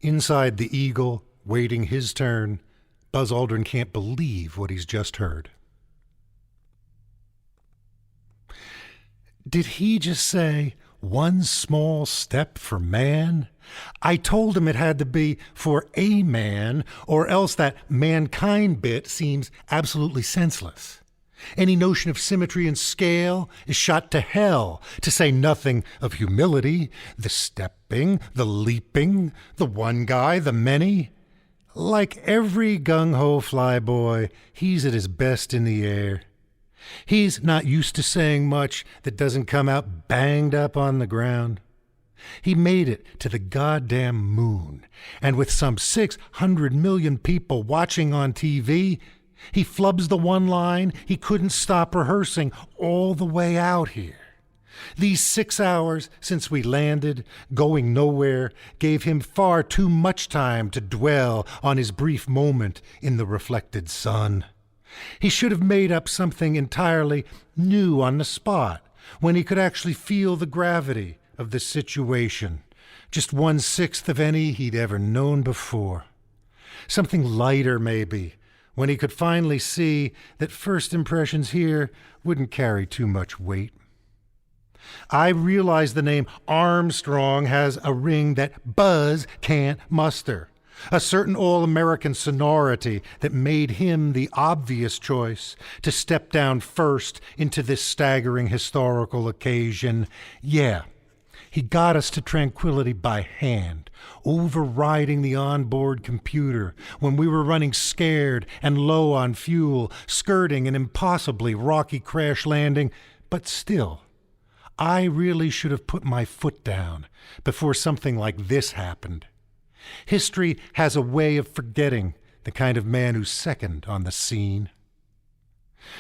Inside the Eagle, waiting his turn, Buzz Aldrin can't believe what he's just heard. Did he just say, one small step for man? I told him it had to be for a man, or else that mankind bit seems absolutely senseless. Any notion of symmetry and scale is shot to hell, to say nothing of humility, the stepping, the leaping, the one guy, the many. Like every gung-ho flyboy, he's at his best in the air. He's not used to saying much that doesn't come out banged up on the ground. He made it to the goddamn moon, and with some 600 million people watching on TV, he flubs the one line he couldn't stop rehearsing all the way out here. These 6 hours since we landed, going nowhere, gave him far too much time to dwell on his brief moment in the reflected sun. He should have made up something entirely new on the spot, when he could actually feel the gravity of the situation, just 1/6 of any he'd ever known before. Something lighter, maybe, when he could finally see that first impressions here wouldn't carry too much weight. I realize the name Armstrong has a ring that Buzz can't muster, a certain all-American sonority that made him the obvious choice to step down first into this staggering historical occasion. Yeah, he got us to tranquility by hand, overriding the onboard computer when we were running scared and low on fuel, skirting an impossibly rocky crash landing, but still, I really should have put my foot down before something like this happened. History has a way of forgetting the kind of man who's second on the scene.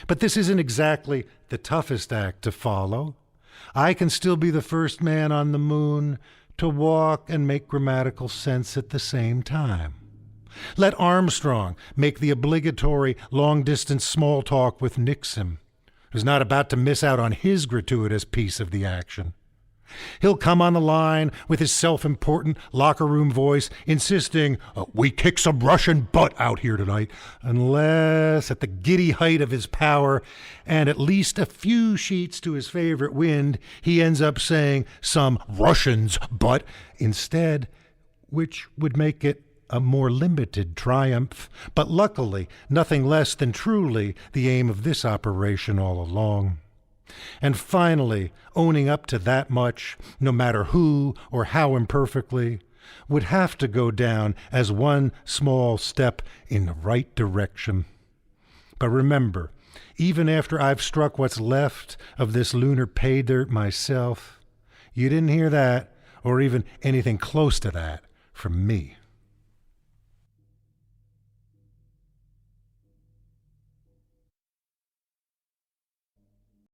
But this isn't exactly the toughest act to follow. I can still be the first man on the moon to walk and make grammatical sense at the same time. Let Armstrong make the obligatory long-distance small talk with Nixon, who's not about to miss out on his gratuitous piece of the action. He'll come on the line with his self-important locker room voice, insisting, we kick some Russian butt out here tonight, unless at the giddy height of his power and at least a few sheets to his favorite wind, he ends up saying some Russians' butt instead, which would make it a more limited triumph, but luckily nothing less than truly the aim of this operation all along. And finally, owning up to that much, no matter who or how imperfectly, would have to go down as one small step in the right direction. But remember, even after I've struck what's left of this lunar pay dirt myself, you didn't hear that, or even anything close to that, from me.